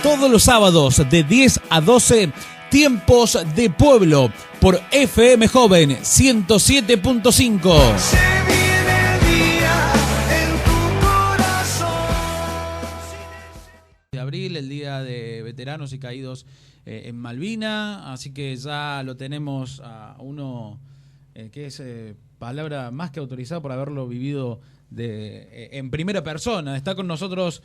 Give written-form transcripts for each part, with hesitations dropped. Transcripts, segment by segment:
todos los sábados de 10 a 12, Tiempos de Pueblo, por FM Joven 107.5. Se viene el día en tu corazón. De abril, el Día de Veteranos y Caídos en Malvina, así que ya lo tenemos a uno que es palabra más que autorizada por haberlo vivido en primera persona. Está con nosotros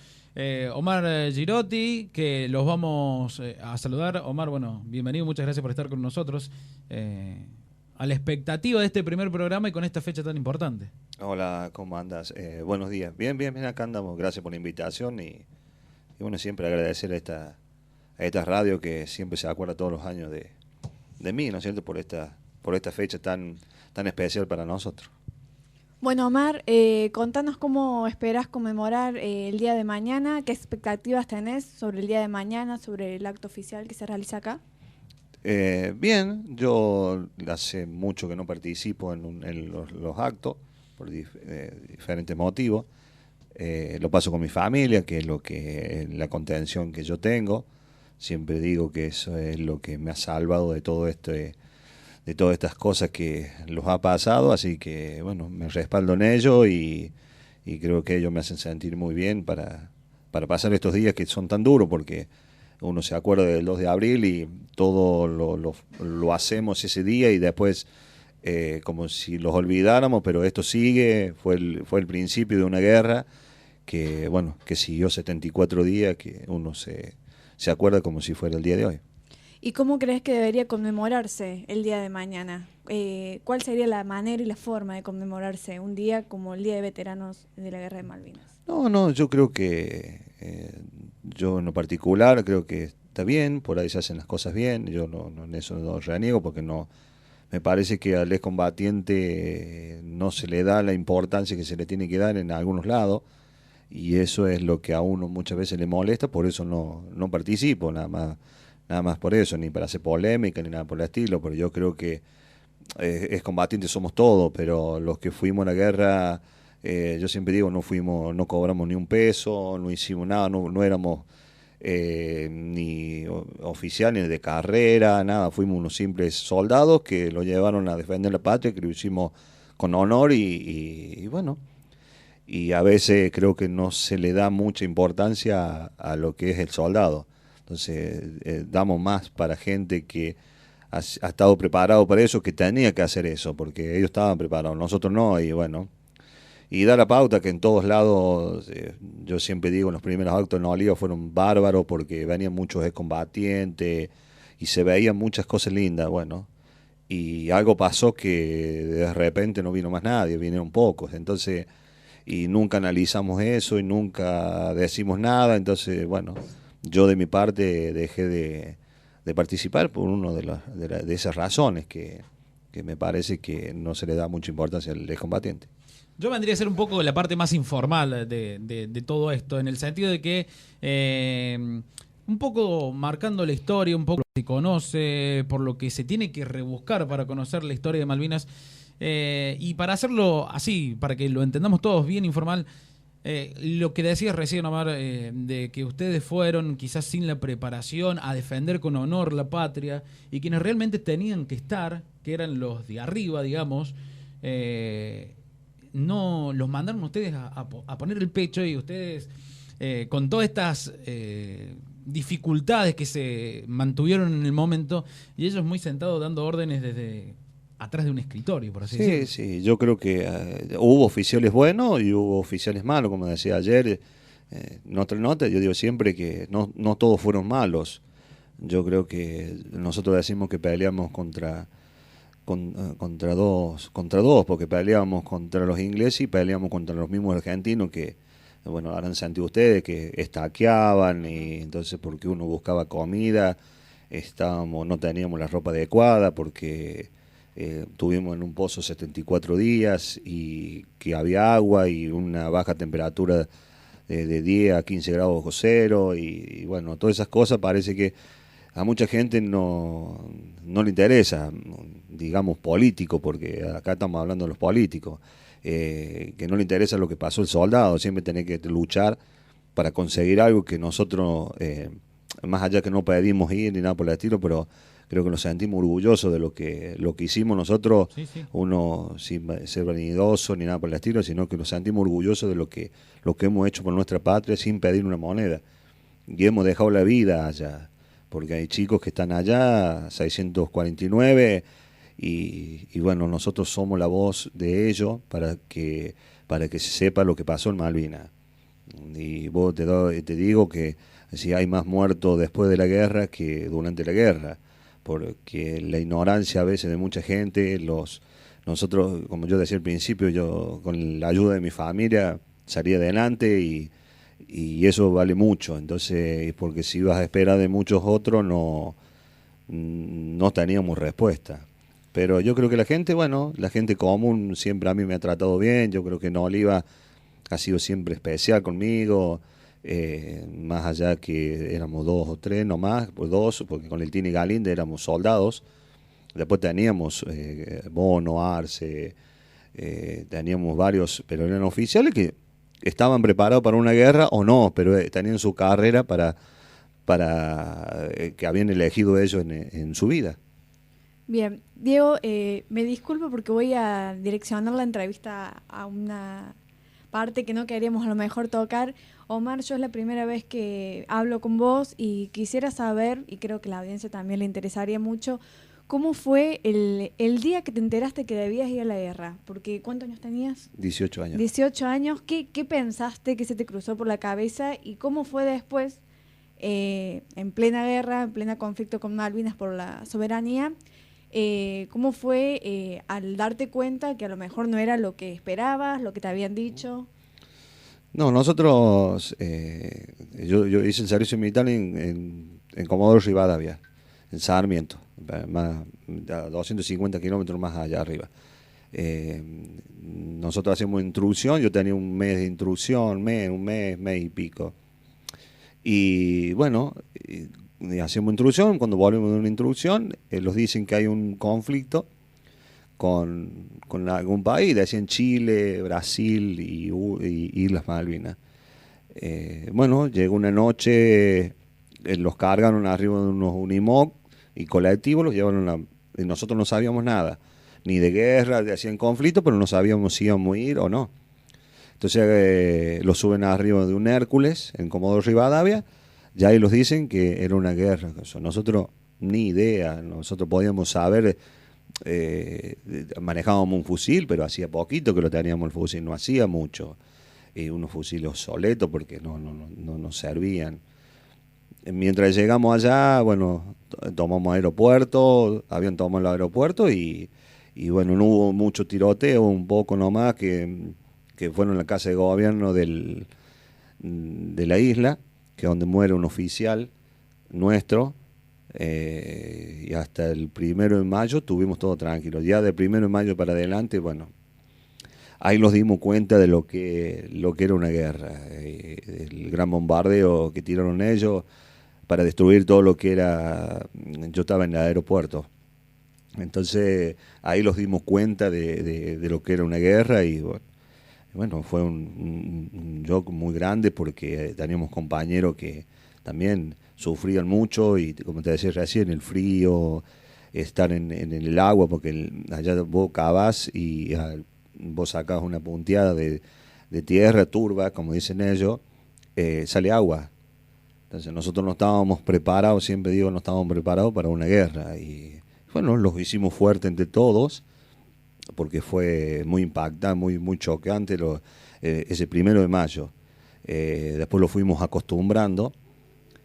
Omar Girotti, que los vamos a saludar. Omar, bueno, bienvenido, muchas gracias por estar con nosotros a la expectativa de este primer programa y con esta fecha tan importante. Hola, ¿cómo andas? Buenos días. Bien, acá andamos. Gracias por la invitación y bueno, siempre agradecer a esta radio que siempre se acuerda todos los años de mí, ¿no es cierto? Por esta fecha tan especial para nosotros. Bueno, Omar, contanos cómo esperás conmemorar el día de mañana, qué expectativas tenés sobre el día de mañana, sobre el acto oficial que se realiza acá. Bien, yo hace mucho que no participo en los actos por diferentes motivos. Lo paso con mi familia, que es la contención que yo tengo. Siempre digo que eso es lo que me ha salvado de todo de todas estas cosas que los ha pasado, así que bueno, me respaldo en ello y creo que ellos me hacen sentir muy bien para pasar estos días que son tan duros, porque uno se acuerda del 2 de abril y todo lo hacemos ese día y después como si los olvidáramos, pero esto sigue, fue el principio de una guerra que bueno, que siguió 74 días, que uno se acuerda como si fuera el día de hoy. ¿Y cómo crees que debería conmemorarse el día de mañana? ¿Cuál sería la manera y la forma de conmemorarse un día como el Día de Veteranos de la Guerra de Malvinas? No, yo creo que, yo en lo particular creo que está bien, por ahí se hacen las cosas bien, yo en eso no reniego, porque no me parece que al excombatiente no se le da la importancia que se le tiene que dar en algunos lados, y eso es lo que a uno muchas veces le molesta, por eso no participo, nada más por eso, ni para hacer polémica, ni nada por el estilo, pero yo creo que excombatientes somos todos, pero los que fuimos a la guerra, yo siempre digo, no cobramos ni un peso, no hicimos nada, no éramos ni oficiales de carrera, nada, fuimos unos simples soldados que lo llevaron a defender la patria, que lo hicimos con honor y bueno, y a veces creo que no se le da mucha importancia a lo que es el soldado. Entonces damos más para gente que ha estado preparado para eso, que tenía que hacer eso, porque ellos estaban preparados, nosotros no, y bueno, y da la pauta que en todos lados, yo siempre digo, en los primeros actos en Oliva fueron bárbaros, porque venían muchos excombatientes, y se veían muchas cosas lindas, bueno, y algo pasó que de repente no vino más nadie, vinieron pocos, entonces, y nunca analizamos eso, y nunca decimos nada, entonces, bueno, yo de mi parte dejé de participar por una de esas razones que me parece que no se le da mucha importancia al excombatiente. Yo vendría a ser un poco la parte más informal de todo esto, en el sentido de que un poco marcando la historia, un poco lo que se conoce, por lo que se tiene que rebuscar para conocer la historia de Malvinas, y para hacerlo así, para que lo entendamos todos bien informal. Lo que decías recién, Omar, de que ustedes fueron quizás sin la preparación a defender con honor la patria, y quienes realmente tenían que estar, que eran los de arriba, digamos, no los mandaron ustedes a poner el pecho, y ustedes con todas estas dificultades que se mantuvieron en el momento, y ellos muy sentados dando órdenes desde atrás de un escritorio, por así decirlo. Sí, yo creo que hubo oficiales buenos y hubo oficiales malos, como decía ayer, nota, yo digo siempre que no todos fueron malos. Yo creo que nosotros decimos que peleamos contra dos, porque peleábamos contra los ingleses y peleábamos contra los mismos argentinos que, bueno, harán sentido ustedes, que estaqueaban, y entonces porque uno buscaba comida, no teníamos la ropa adecuada, porque tuvimos en un pozo 74 días y que había agua y una baja temperatura de 10 a 15 grados bajo cero, y bueno, todas esas cosas parece que a mucha gente no le interesa, digamos político, porque acá estamos hablando de los políticos, que no le interesa lo que pasó el soldado, siempre tiene que luchar para conseguir algo que nosotros más allá que no pedimos ir ni nada por el estilo, pero creo que nos sentimos orgullosos de lo que hicimos nosotros, Sí, sí. uno sin ser vanidoso ni nada por el estilo, sino que nos sentimos orgullosos de lo que hemos hecho por nuestra patria sin pedir una moneda. Y hemos dejado la vida allá, porque hay chicos que están allá, 649, y bueno, nosotros somos la voz de ellos para que se sepa lo que pasó en Malvinas. Y vos te digo que si hay más muertos después de la guerra que durante la guerra, porque la ignorancia a veces de mucha gente, nosotros, como yo decía al principio, yo con la ayuda de mi familia salí adelante y eso vale mucho. Entonces, porque si ibas a esperar de muchos otros, no teníamos respuesta. Pero yo creo que la gente, bueno, la gente común siempre a mí me ha tratado bien. Yo creo que Oliva ha sido siempre especial conmigo, más allá que éramos 2 o 3 nomás, pues 2, porque con el Tini Galinde éramos soldados. Después teníamos Bono, Arce, teníamos varios, pero eran oficiales que estaban preparados para una guerra o no, pero tenían su carrera para que habían elegido ellos en su vida. Bien, Diego, me disculpo porque voy a direccionar la entrevista a una parte que no queríamos a lo mejor tocar. Omar, yo es la primera vez que hablo con vos y quisiera saber, y creo que a la audiencia también le interesaría mucho, ¿cómo fue el día que te enteraste que debías ir a la guerra? Porque ¿cuántos años tenías? 18 años. 18 años. ¿Qué pensaste, qué se te cruzó por la cabeza y cómo fue después, en plena guerra, en pleno conflicto con Malvinas por la soberanía? ¿Cómo fue al darte cuenta que a lo mejor no era lo que esperabas, lo que te habían dicho? No, nosotros, yo hice el servicio militar en Comodoro Rivadavia, en Sarmiento, más, a 250 kilómetros más allá arriba. Nosotros hacemos instrucción, yo tenía un mes de instrucción, un mes y pico. Y bueno, y hacemos instrucción, cuando volvemos de una instrucción, nos dicen que hay un conflicto con algún país, decían Chile, Brasil y Islas Malvinas. Bueno, llegó una noche, los cargaron arriba de unos Unimog y colectivos, los llevaron y nosotros no sabíamos nada, ni de guerra, de hacían conflicto, pero no sabíamos si íbamos a ir o no. Entonces los suben arriba de un Hércules en Comodoro Rivadavia, ya ahí los dicen que era una guerra. Nosotros ni idea, nosotros podíamos saber, manejábamos un fusil, pero hacía poquito que lo teníamos el fusil, no hacía mucho, unos fusiles obsoletos porque no nos servían. Mientras llegamos allá, bueno, tomamos aeropuerto, habían tomado el aeropuerto y bueno, no hubo mucho tiroteo, un poco nomás que fueron en la casa de gobierno de la isla, que es donde muere un oficial nuestro, y hasta el 1 de mayo tuvimos todo tranquilo. Ya del 1 de mayo para adelante, bueno, ahí nos dimos cuenta de lo que era una guerra, el gran bombardeo que tiraron ellos para destruir todo lo que era. Yo estaba en el aeropuerto, entonces ahí nos dimos cuenta de lo que era una guerra y bueno, fue un shock muy grande porque teníamos compañeros que también sufrían mucho y, como te decía recién, el frío, estar en el agua, porque allá vos cavás y vos sacás una punteada de tierra turba, como dicen ellos, sale agua. Entonces nosotros no estábamos preparados, siempre digo, no estábamos preparados para una guerra. Y bueno, los hicimos fuerte entre todos, porque fue muy impactante, muy chocante ese 1 de mayo. Después lo fuimos acostumbrando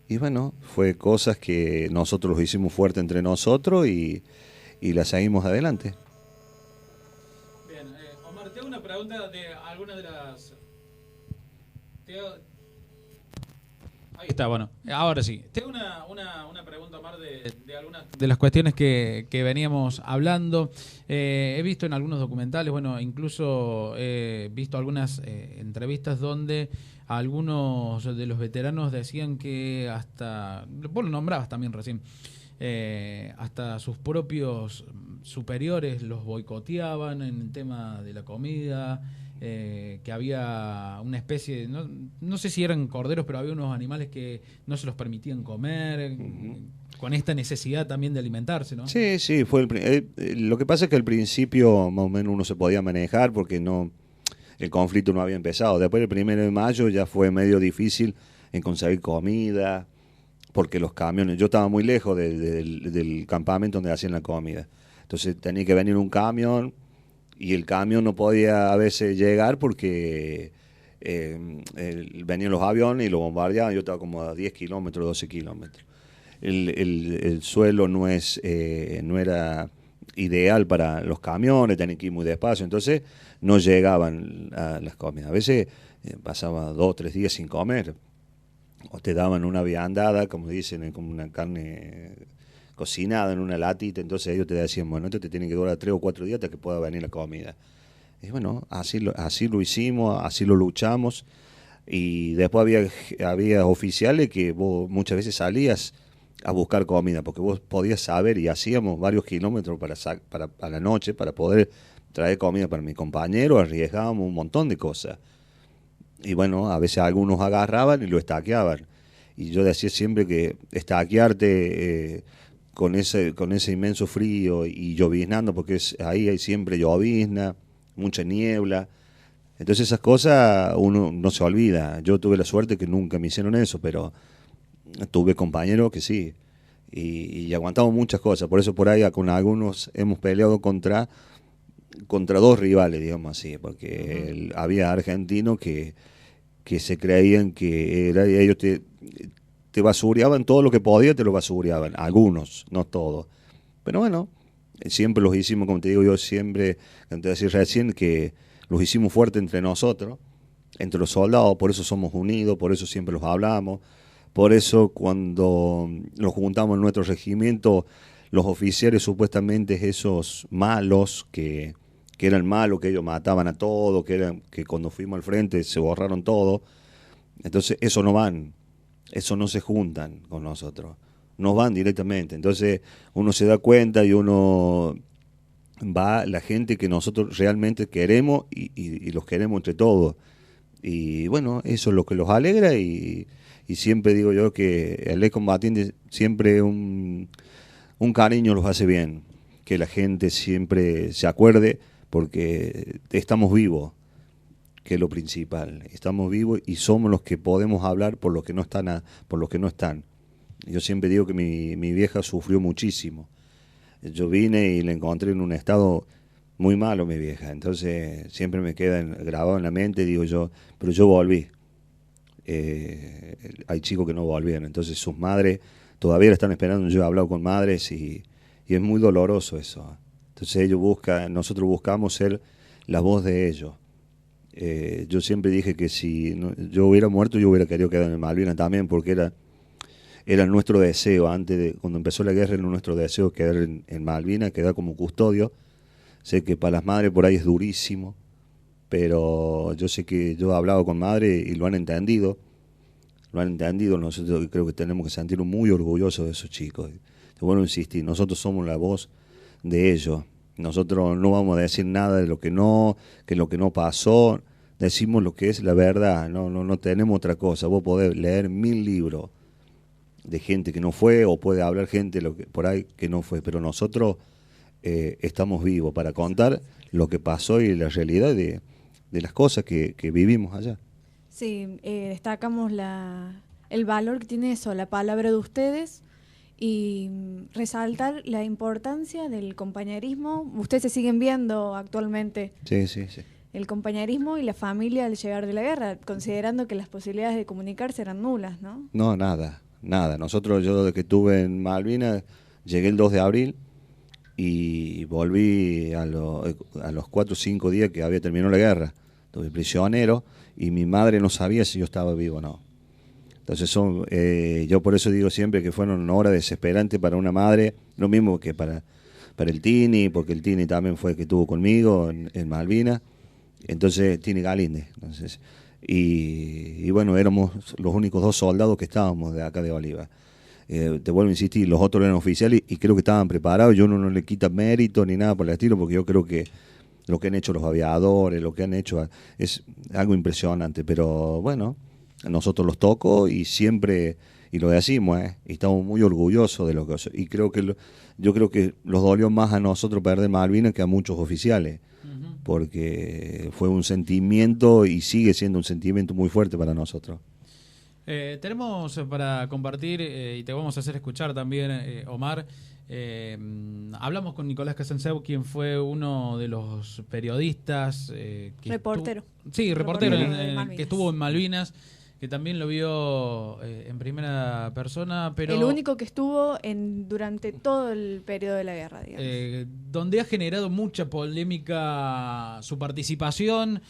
y bueno, fue cosas que nosotros los hicimos fuerte entre nosotros y las seguimos adelante. Bien, Omar, te hago una pregunta de alguna de las... Ahí está, bueno, ahora sí. Tengo una pregunta, Omar, de algunas de las cuestiones que veníamos hablando. He visto en algunos documentales, bueno, incluso he visto algunas entrevistas donde algunos de los veteranos decían que hasta, vos lo nombrabas también recién, hasta sus propios superiores los boicoteaban en el tema de la comida, que había una especie de, no sé si eran corderos, pero había unos animales que no se los permitían comer, con esta necesidad también de alimentarse, ¿no? Sí, sí, lo que pasa es que al principio más o menos uno se podía manejar porque el conflicto no había empezado. Después del 1 de mayo ya fue medio difícil en conseguir comida, porque los camiones, yo estaba muy lejos del campamento donde hacían la comida. Entonces tenía que venir un camión y el camión no podía a veces llegar porque venían los aviones y lo bombardeaban. Yo estaba como a 10 kilómetros, 12 kilómetros. El suelo no era ideal para los camiones, tenían que ir muy despacio, entonces no llegaban a las comidas. A veces pasaba 2 o 3 días sin comer, o te daban una viandada, como dicen, como una carne cocinada en una latita, entonces ellos te decían, bueno, esto te tiene que durar 3 o 4 días hasta que pueda venir la comida. Y bueno, así lo hicimos, así lo luchamos, y después había oficiales que vos muchas veces salías a buscar comida, porque vos podías saber, y hacíamos varios kilómetros para a la noche para poder traer comida para mi compañero, arriesgábamos un montón de cosas. Y bueno, a veces algunos agarraban y lo estaqueaban. Y yo decía siempre que estaquearte con ese inmenso frío y lloviznando, porque ahí hay siempre llovizna, mucha niebla. Entonces esas cosas uno no se olvida. Yo tuve la suerte que nunca me hicieron eso, pero tuve compañeros que sí, y aguantamos muchas cosas. Por eso por ahí con algunos hemos peleado contra 2 rivales, digamos así, porque había argentinos que se creían que ellos te basureaban todo lo que podía, te lo basureaban, algunos, no todos. Pero bueno, siempre los hicimos, como te digo yo, siempre, como te decía recién, que los hicimos fuertes entre nosotros, entre los soldados, por eso somos unidos, por eso siempre los hablamos. Por eso cuando nos juntamos en nuestro regimiento, los oficiales supuestamente esos malos, que eran malos, que ellos mataban a todos, que cuando fuimos al frente se borraron todo, entonces eso no se juntan con nosotros, nos van directamente. Entonces uno se da cuenta y uno va la gente que nosotros realmente queremos y los queremos entre todos. Y bueno, eso es lo que los alegra y siempre digo yo que el excombatiente siempre un cariño los hace bien, que la gente siempre se acuerde porque estamos vivos, que es lo principal, estamos vivos y somos los que podemos hablar por los que no están. Yo siempre digo que mi vieja sufrió muchísimo. Yo vine y la encontré en un estado muy malo, mi vieja, entonces siempre me queda grabado en la mente, digo yo, pero yo volví. Hay chicos que no volvieron, entonces sus madres todavía la están esperando. Yo he hablado con madres y es muy doloroso eso. Entonces nosotros buscamos ser la voz de ellos. Yo siempre dije que si yo hubiera muerto, yo hubiera querido quedar en Malvinas también, porque era nuestro deseo. Cuando empezó la guerra, era nuestro deseo quedar en Malvinas, quedar como custodio. Sé que para las madres por ahí es durísimo, pero yo sé que yo he hablado con madres y lo han entendido. Nosotros creo que tenemos que sentirnos muy orgullosos de esos chicos. Te vuelvo a insistir, nosotros somos la voz de ellos. Nosotros no vamos a decir nada de lo que no pasó, decimos lo que es la verdad, no tenemos otra cosa. Vos podés leer 1000 libros de gente que no fue, o puede hablar gente por ahí que no fue, pero nosotros estamos vivos para contar lo que pasó y la realidad de las cosas que vivimos allá. Sí, destacamos el valor que tiene eso, la palabra de ustedes, y resaltar la importancia del compañerismo. Ustedes se siguen viendo actualmente. Sí. El compañerismo y la familia al llegar de la guerra, considerando que las posibilidades de comunicarse eran nulas, ¿no? No, nada. Nosotros, yo desde que estuve en Malvinas, llegué el 2 de abril y volví a los 4 o 5 días que había terminado la guerra. Estuve prisionero y mi madre no sabía si yo estaba vivo o no. Entonces yo por eso digo siempre que fueron horas desesperantes para una madre, lo mismo que para el Tini, porque el Tini también fue el que estuvo conmigo en Malvinas. Entonces, Tini Galinde. Entonces, y bueno, éramos los únicos 2 soldados que estábamos de acá de Oliva. Te vuelvo a insistir, los otros eran oficiales y creo que estaban preparados. Yo no le quita mérito ni nada por el estilo, porque yo creo que lo que han hecho los aviadores, lo que han hecho, es algo impresionante, pero bueno, a nosotros los tocó y siempre, y lo decimos, y estamos muy orgullosos de lo que, y creo que yo creo que los dolió más a nosotros perder Malvinas que a muchos oficiales, porque fue un sentimiento y sigue siendo un sentimiento muy fuerte para nosotros. Tenemos para compartir y te vamos a hacer escuchar también, Omar. Hablamos con Nicolás Casanseu, quien fue uno de los periodistas. Reportero. Reportero de que estuvo en Malvinas, que también lo vio en primera persona. Pero el único que estuvo durante todo el periodo de la guerra, digamos. Donde ha generado mucha polémica su participación.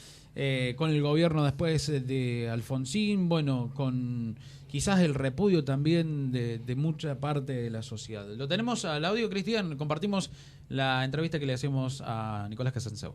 Con el gobierno después de Alfonsín, bueno, con quizás el repudio también de mucha parte de la sociedad. Lo tenemos al audio, Cristian, compartimos la entrevista que le hacemos a Nicolás Casanseu.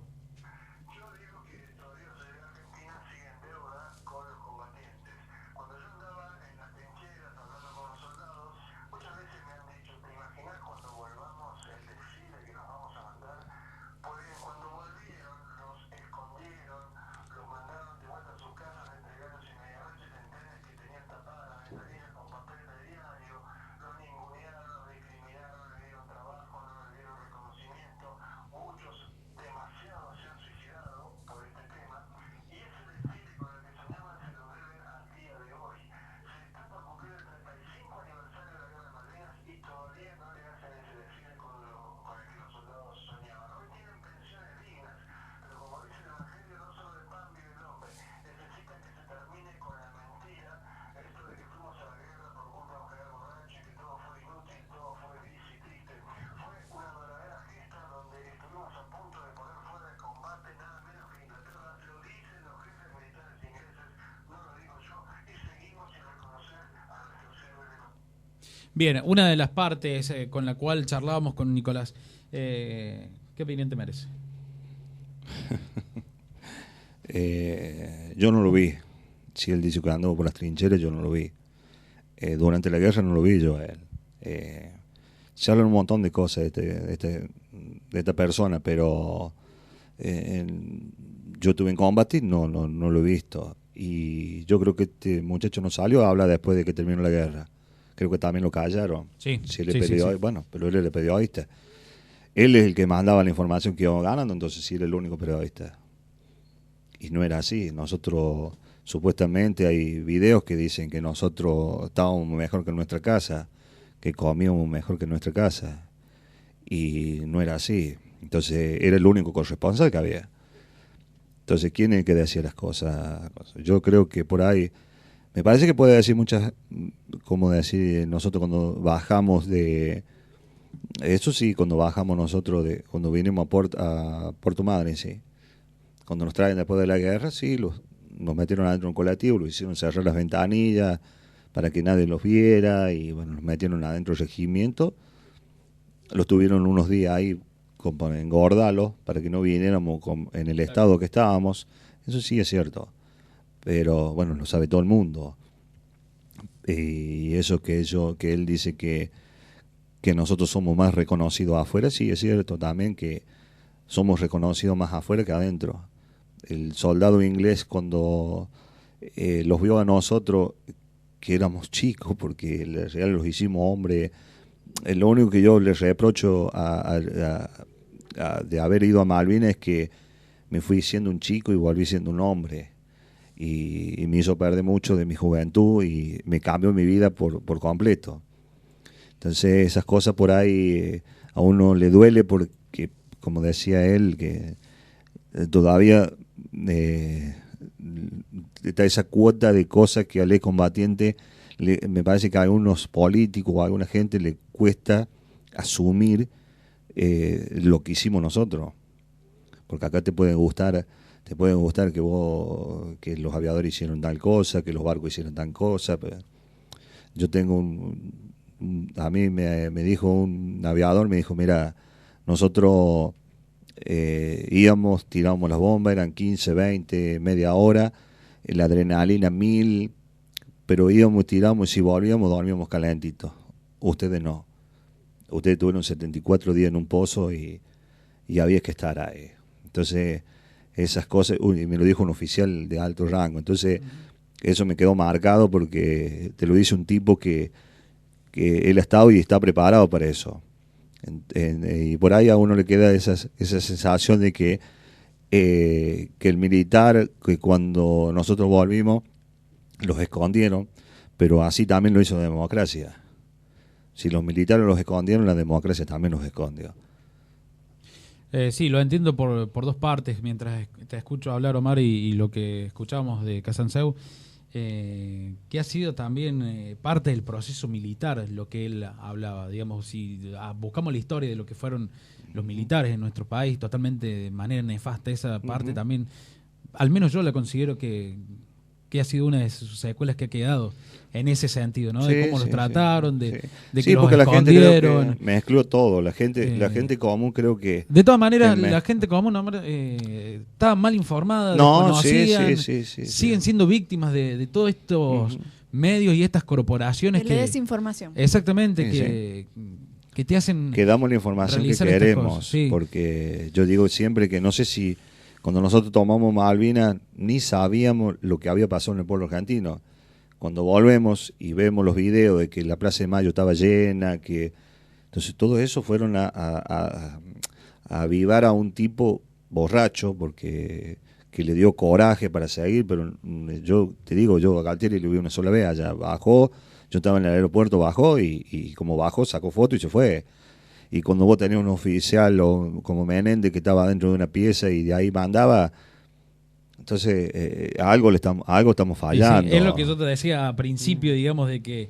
Bien, una de las partes con la cual charlábamos con Nicolás, ¿qué opinión te merece? Yo no lo vi. Si él dice que andó por las trincheras, yo no lo vi. Durante la guerra no lo vi yo a él. Se hablan un montón de cosas de esta persona, pero yo estuve en combate, no lo he visto. Y yo creo que este muchacho no salió a hablar después de que terminó la guerra. Creo que también lo callaron. Sí, si él sí. Bueno, pero él era el periodista. Él es el que mandaba la información que íbamos ganando, entonces sí era el único periodista. Y no era así. Nosotros, supuestamente, hay videos que dicen que nosotros estábamos mejor que en nuestra casa, que comíamos mejor que en nuestra casa. Y no era así. Entonces era el único corresponsal que había. Entonces, ¿quién es el que decía las cosas? Yo creo que por ahí... Me parece que puede decir muchas, como decir, nosotros cuando bajamos de, eso sí, cuando bajamos nosotros, cuando vinimos a Puerto Madryn, sí. Cuando nos traen después de la guerra, sí, nos metieron adentro de un colectivo, lo hicieron cerrar las ventanillas para que nadie los viera y bueno, nos metieron adentro del regimiento. Los tuvieron unos días ahí como engordarlos para que no viniéramos en el estado que estábamos. Eso sí es cierto. Pero bueno, lo sabe todo el mundo. Y eso que él dice que nosotros somos más reconocidos afuera, sí es cierto también que somos reconocidos más afuera que adentro. El soldado inglés cuando los vio a nosotros, que éramos chicos, porque en realidad los hicimos hombres, lo único que yo les reprocho de haber ido a Malvinas es que me fui siendo un chico y volví siendo un hombre. Y me hizo perder mucho de mi juventud y me cambió mi vida por completo. Entonces esas cosas por ahí a uno le duele porque, como decía él, que todavía está esa cuota de cosas que al excombatiente me parece que a algunos políticos o a alguna gente le cuesta asumir lo que hicimos nosotros. Porque acá te puede gustar que los aviadores hicieron tal cosa, que los barcos hicieron tal cosa. Pero yo tengo a mí me dijo un aviador, me dijo, mira, nosotros íbamos, tirábamos las bombas, eran 15, 20, media hora, la adrenalina 1000, pero íbamos, tiramos y si volvíamos, dormíamos calentitos. Ustedes no. Ustedes tuvieron 74 días en un pozo y había que estar ahí. Entonces, esas cosas, y me lo dijo un oficial de alto rango, entonces eso me quedó marcado porque te lo dice un tipo que él ha estado y está preparado para eso. Y por ahí a uno le queda esa sensación de que el militar, que cuando nosotros volvimos, los escondieron, pero así también lo hizo la democracia. Si los militares los escondieron, la democracia también los escondió. Sí, lo entiendo por dos partes, mientras te escucho hablar, Omar, y lo que escuchábamos de Casanseu, que ha sido también parte del proceso militar, lo que él hablaba. Digamos, si buscamos la historia de lo que fueron los militares en nuestro país, totalmente de manera nefasta, esa parte también, al menos yo la considero que ha sido una de sus secuelas que ha quedado en ese sentido, ¿no? De cómo los trataron, de que los porque la gente escondieron. creo que mezcló todo. La gente común creo que... De todas maneras, la gente común estaba mal informada, desconocían, siguen siendo víctimas de todos estos medios y estas corporaciones De la desinformación. Exactamente, que te hacen... Que damos la información que queremos, porque yo digo siempre que no sé si cuando nosotros tomamos Malvinas ni sabíamos lo que había pasado en el pueblo argentino. Cuando volvemos y vemos los videos de que la Plaza de Mayo estaba llena, entonces todo eso fueron a avivar a un tipo borracho, porque que le dio coraje para seguir, pero yo te digo, yo a Galtieri lo vi una sola vez, allá bajó, yo estaba en el aeropuerto, bajó y como bajó sacó foto y se fue. Y cuando vos tenés un oficial o como Menéndez que estaba dentro de una pieza y de ahí mandaba, entonces algo estamos fallando. Sí, es lo que yo te decía a principio, digamos, de que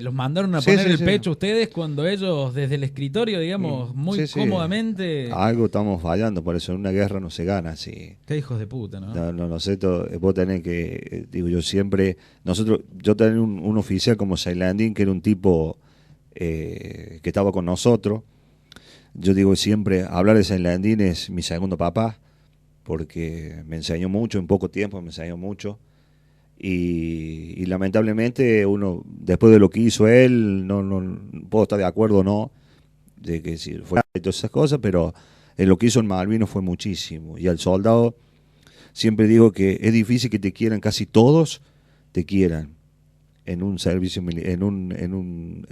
los mandaron a poner el pecho a ustedes cuando ellos desde el escritorio, digamos, muy cómodamente... Algo estamos fallando, por eso en una guerra no se gana así. Qué hijos de puta, ¿no? No sé, vos tenés que, digo yo siempre, yo tenía un oficial como Sailandín, que era un tipo... que estaba con nosotros. Yo digo siempre, hablar de Sailandín es mi segundo papá, porque me enseñó mucho, en poco tiempo me enseñó mucho, y lamentablemente uno, después de lo que hizo él, no puedo estar de acuerdo o no, de que si fue y todas esas cosas, pero lo que hizo en Malvinas fue muchísimo, y al soldado siempre digo que es difícil que te quieran, casi todos te quieran en un servicio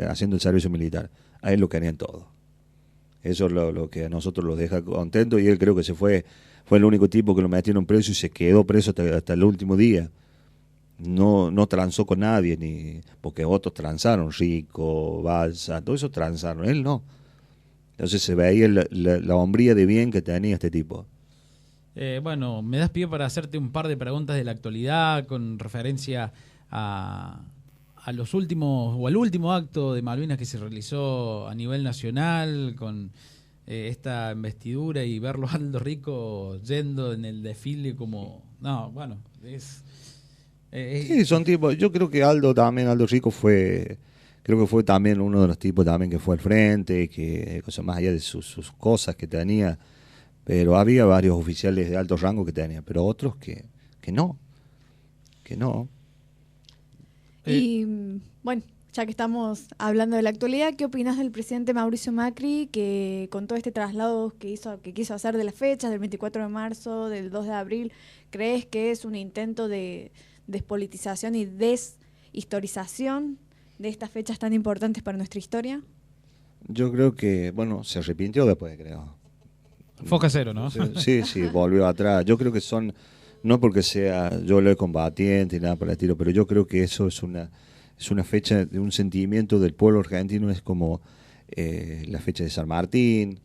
haciendo el servicio militar. A él lo querían todo. Eso es lo que a nosotros los deja contentos, y él creo que fue el único tipo que lo metieron preso y se quedó preso hasta el último día. No transó con nadie, porque otros transaron, Rico, Balsa, todos esos transaron, él no. Entonces se veía la hombría de bien que tenía este tipo. Bueno, me das pie para hacerte un par de preguntas de la actualidad con referencia a los últimos o al último acto de Malvinas que se realizó a nivel nacional con esta investidura y verlo a Aldo Rico yendo en el desfile como... No, bueno, sí, son tipos... Yo creo que Aldo Rico creo que fue también uno de los tipos también que fue al frente, que más allá de sus cosas que tenía, pero había varios oficiales de alto rango que tenía, pero otros que no. Y bueno, ya que estamos hablando de la actualidad, ¿qué opinas del presidente Mauricio Macri, que con todo este traslado que quiso hacer de las fechas, del 24 de marzo, del 2 de abril, crees que es un intento de despolitización y deshistorización de estas fechas tan importantes para nuestra historia? Yo creo que, se arrepintió después, creo. Foca cero, ¿no? Sí, volvió atrás. Yo creo que no porque sea yo lo combatiente y nada por el estilo, pero yo creo que eso es una fecha de un sentimiento del pueblo argentino, es como la fecha de San Martín.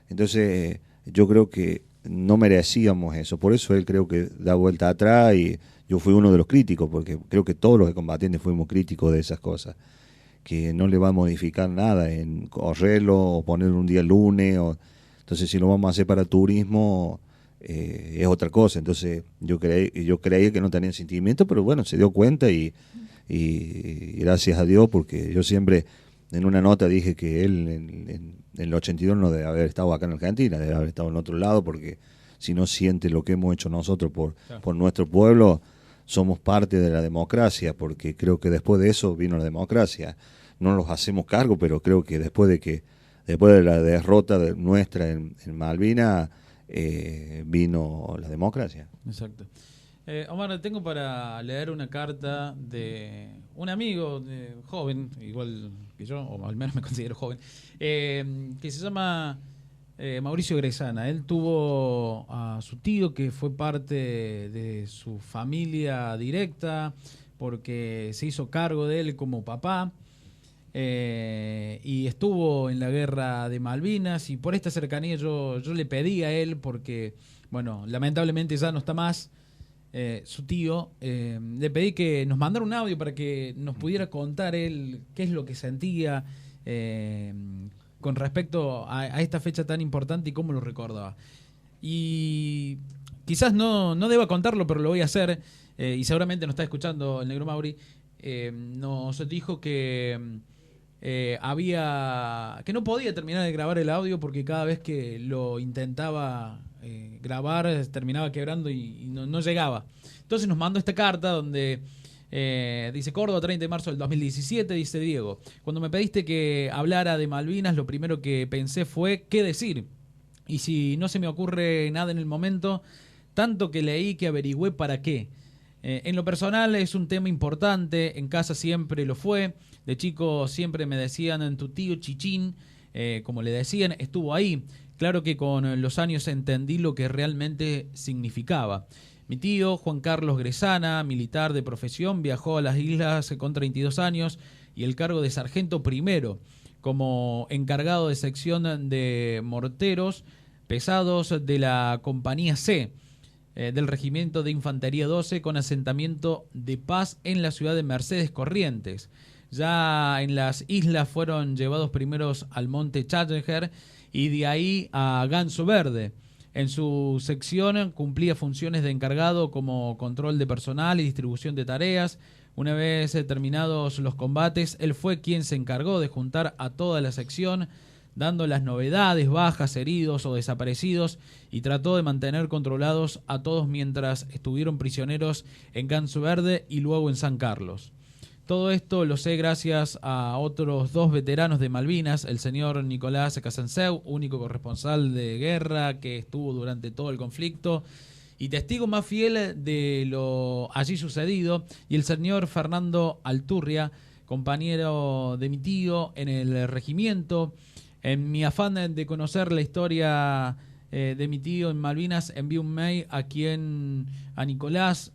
Entonces yo creo que no merecíamos eso, por eso él creo que da vuelta atrás, y yo fui uno de los críticos, porque creo que todos los combatientes fuimos críticos de esas cosas, que no le va a modificar nada en correrlo o poner un día lunes, entonces si lo vamos a hacer para turismo es otra cosa. Entonces yo creía que no tenía sentimiento, pero bueno, se dio cuenta y gracias a Dios, porque yo siempre en una nota dije que él en el 82 no debe haber estado acá en Argentina, debe haber estado en otro lado, porque si no siente lo que hemos hecho nosotros por nuestro pueblo, somos parte de la democracia, porque creo que después de eso vino la democracia. No nos hacemos cargo, pero creo que después de la derrota nuestra en Malvinas, vino la democracia. Exacto. Omar, tengo para leer una carta de un amigo joven, igual que yo, o al menos me considero joven, que se llama Mauricio Gresana. Él tuvo a su tío que fue parte de su familia directa porque se hizo cargo de él como papá. Y estuvo en la guerra de Malvinas, y por esta cercanía yo le pedí a él, porque, bueno, lamentablemente ya no está más su tío, le pedí que nos mandara un audio para que nos pudiera contar él qué es lo que sentía con respecto a esta fecha tan importante y cómo lo recordaba. Y quizás no deba contarlo, pero lo voy a hacer, y seguramente nos está escuchando el negro Mauri. Nos dijo que que no podía terminar de grabar el audio porque cada vez que lo intentaba grabar terminaba quebrando y no llegaba. Entonces nos mandó esta carta donde dice: Córdoba, 30 de marzo del 2017, dice Diego: cuando me pediste que hablara de Malvinas, lo primero que pensé fue qué decir. Y si no se me ocurre nada en el momento, tanto que leí que averigüé para qué. En lo personal es un tema importante, en casa siempre lo fue. De chico siempre me decían tu tío Chichín, como le decían, estuvo ahí. Claro que con los años entendí lo que realmente significaba. Mi tío, Juan Carlos Gresana, militar de profesión, viajó a las islas con 32 años y el cargo de sargento primero, como encargado de sección de morteros pesados de la Compañía C, del Regimiento de Infantería 12, con asentamiento de paz en la ciudad de Mercedes Corrientes. Ya en las islas fueron llevados primeros al Monte Challenger y de ahí a Ganso Verde. En su sección cumplía funciones de encargado como control de personal y distribución de tareas. Una vez terminados los combates, él fue quien se encargó de juntar a toda la sección, dando las novedades, bajas, heridos o desaparecidos, y trató de mantener controlados a todos mientras estuvieron prisioneros en Ganso Verde y luego en San Carlos. Todo esto lo sé gracias a otros dos veteranos de Malvinas, el señor Nicolás Casanseu, único corresponsal de guerra que estuvo durante todo el conflicto y testigo más fiel de lo allí sucedido, y el señor Fernando Alturria, compañero de mi tío en el regimiento. En mi afán de conocer la historia de mi tío en Malvinas, envié un mail a Nicolás,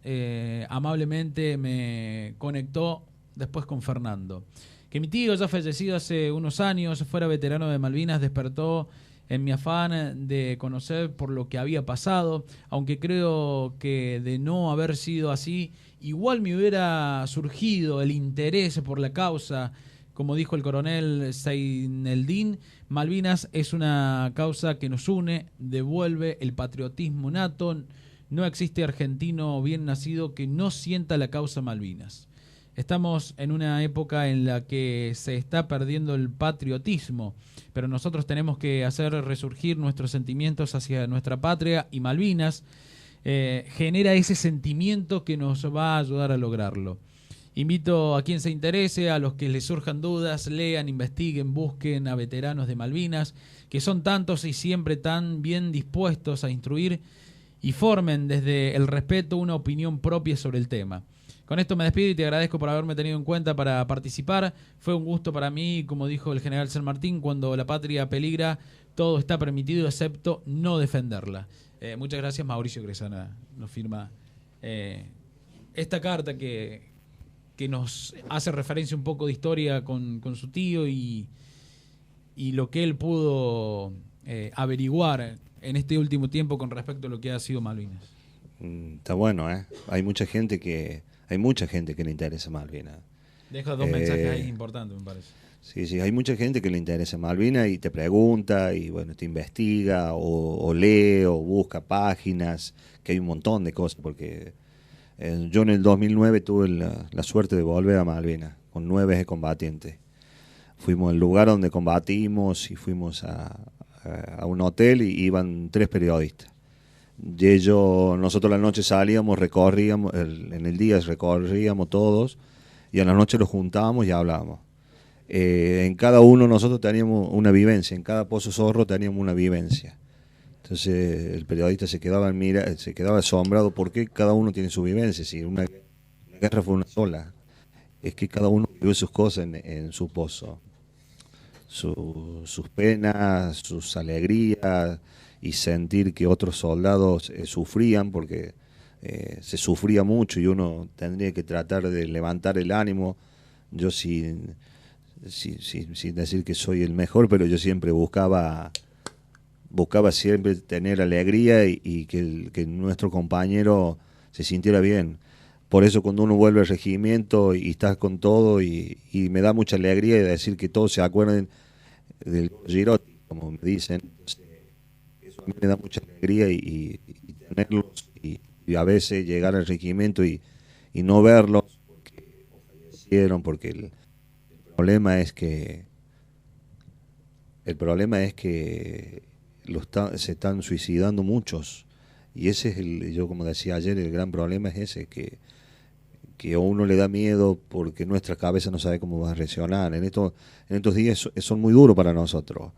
amablemente me conectó después con Fernando. Que mi tío, ya fallecido hace unos años, fuera veterano de Malvinas, despertó en mi afán de conocer por lo que había pasado, aunque creo que de no haber sido así, igual me hubiera surgido el interés por la causa. Como dijo el coronel Zaineldin, Malvinas es una causa que nos une, devuelve el patriotismo nato. No existe argentino bien nacido que no sienta la causa Malvinas. Estamos en una época en la que se está perdiendo el patriotismo, pero nosotros tenemos que hacer resurgir nuestros sentimientos hacia nuestra patria, y Malvinas genera ese sentimiento que nos va a ayudar a lograrlo. Invito a quien se interese, a los que les surjan dudas, lean, investiguen, busquen a veteranos de Malvinas, que son tantos y siempre tan bien dispuestos a instruir, y formen desde el respeto una opinión propia sobre el tema. Con esto me despido y te agradezco por haberme tenido en cuenta para participar. Fue un gusto para mí, como dijo el general San Martín, cuando la patria peligra, todo está permitido excepto no defenderla. Muchas gracias, Mauricio Gresana. Nos firma esta carta que nos hace referencia un poco de historia con su tío y lo que él pudo averiguar en este último tiempo con respecto a lo que ha sido Malvinas. Está bueno, ¿eh? Hay mucha gente que le interesa Malvinas. Deja dos mensajes ahí importantes, me parece. Sí, hay mucha gente que le interesa Malvinas y te pregunta y bueno, te investiga o lee o busca páginas, que hay un montón de cosas, porque yo en el 2009 tuve la suerte de volver a Malvinas con 9 combatientes. Fuimos al lugar donde combatimos y fuimos a un hotel y iban 3 periodistas. Y nosotros la noche salíamos, recorríamos, en el día recorríamos todos y a la noche los juntábamos y hablábamos. En cada uno nosotros teníamos una vivencia, en cada Pozo Zorro teníamos una vivencia. Entonces el periodista se quedaba asombrado porque cada uno tiene su vivencia. Si una guerra fue una sola, es que cada uno vivió sus cosas en su pozo, sus penas, sus alegrías, y sentir que otros soldados sufrían, porque se sufría mucho y uno tendría que tratar de levantar el ánimo. Yo sin decir que soy el mejor, pero yo siempre buscaba siempre tener alegría y que nuestro compañero se sintiera bien. Por eso cuando uno vuelve al regimiento y estás con todo, y me da mucha alegría de decir que todos se acuerden del Girotti, como me dicen. Entonces, eso a mí me da mucha alegría y tenerlos y a veces llegar al regimiento y no verlos porque fallecieron, porque el problema es que se están suicidando muchos, y ese es yo como decía ayer, el gran problema es ese, que a uno le da miedo porque nuestra cabeza no sabe cómo va a reaccionar. En estos días son muy duros para nosotros,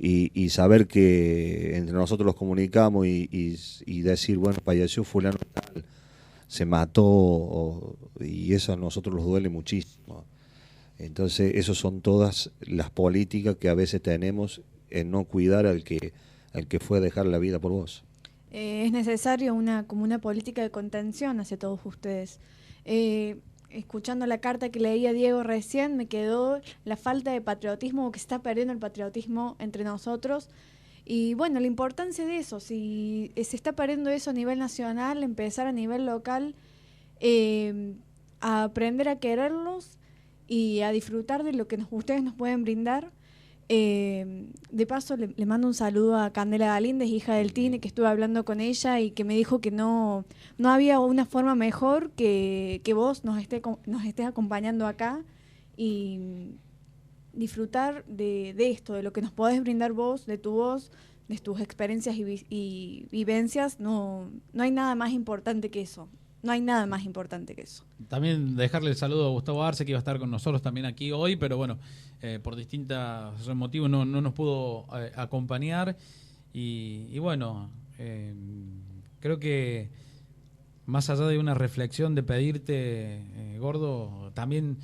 y saber que entre nosotros los comunicamos y decir, bueno, falleció fulano tal, se mató, y eso a nosotros nos duele muchísimo. Entonces, esas son todas las políticas que a veces tenemos en no cuidar al que fue a dejar la vida por vos. Es necesario como una política de contención hacia todos ustedes. Escuchando la carta que leía Diego recién, me quedó la falta de patriotismo, que se está perdiendo el patriotismo entre nosotros. Y bueno, la importancia de eso, si se está perdiendo eso a nivel nacional, empezar a nivel local, a aprender a quererlos y a disfrutar de lo que ustedes nos pueden brindar. De paso le mando un saludo a Candela Galíndez, hija del Tine, que estuve hablando con ella y que me dijo que no había una forma mejor que vos nos estés acompañando acá y disfrutar de esto, de lo que nos podés brindar vos, de tu voz, de tus experiencias y vivencias. No hay nada más importante que eso. No hay nada más importante que eso. También dejarle el saludo a Gustavo Arce, que iba a estar con nosotros también aquí hoy, pero bueno, por distintos motivos no nos pudo acompañar. Y bueno, creo que más allá de una reflexión de pedirte, Gordo, también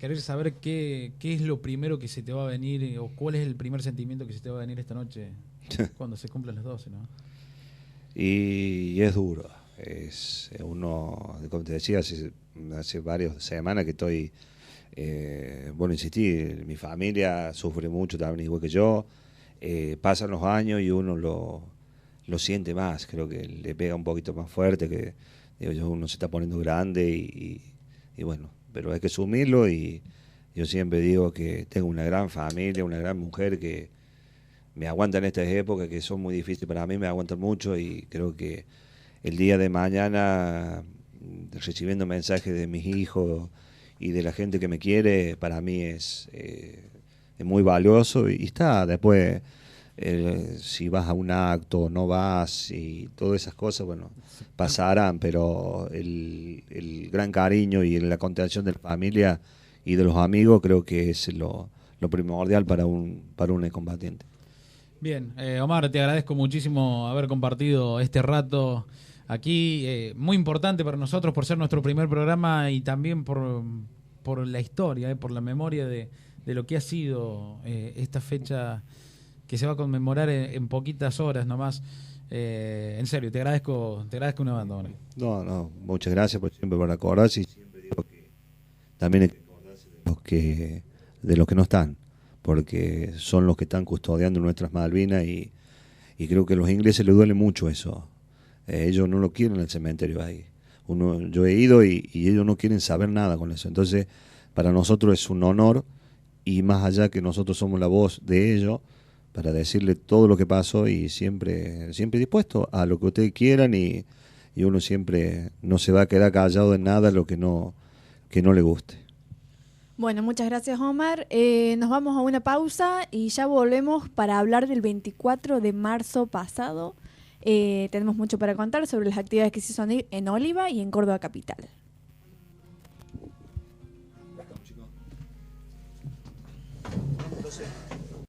querer saber qué es lo primero que se te va a venir, o cuál es el primer sentimiento que se te va a venir esta noche cuando se cumplan las 12, ¿no? Y es duro. Es uno, como te decía, hace varias semanas que estoy, insistí, mi familia sufre mucho también, igual que yo. Pasan los años y uno lo siente más, creo que le pega un poquito más fuerte, que uno se está poniendo grande y bueno, pero hay que asumirlo. Y yo siempre digo que tengo una gran familia, una gran mujer que me aguanta en estas épocas que son muy difíciles para mí, me aguantan mucho, y creo que el día de mañana, recibiendo mensajes de mis hijos y de la gente que me quiere, para mí es muy valioso. Y está, después, si vas a un acto o no vas y todas esas cosas, bueno, pasarán, pero el gran cariño y la contención de la familia y de los amigos creo que es lo primordial para un combatiente. Bien, Omar, te agradezco muchísimo haber compartido este rato aquí, muy importante para nosotros por ser nuestro primer programa, y también por la historia, por la memoria de lo que ha sido esta fecha que se va a conmemorar en poquitas horas nomás. En serio, te agradezco una banda. No, muchas gracias siempre por acordarse, y siempre digo que también hay que acordarse de los que no están, porque son los que están custodiando nuestras Malvinas, y creo que a los ingleses les duele mucho eso. Ellos no lo quieren en el cementerio ahí. Yo he ido y ellos no quieren saber nada con eso. Entonces, para nosotros es un honor, y más allá que nosotros somos la voz de ellos, para decirle todo lo que pasó, y siempre dispuesto a lo que ustedes quieran, y uno siempre no se va a quedar callado en nada lo que no le guste. Bueno, muchas gracias, Omar. Nos vamos a una pausa y ya volvemos para hablar del 24 de marzo pasado. Tenemos mucho para contar sobre las actividades que se hizo en Oliva y en Córdoba Capital.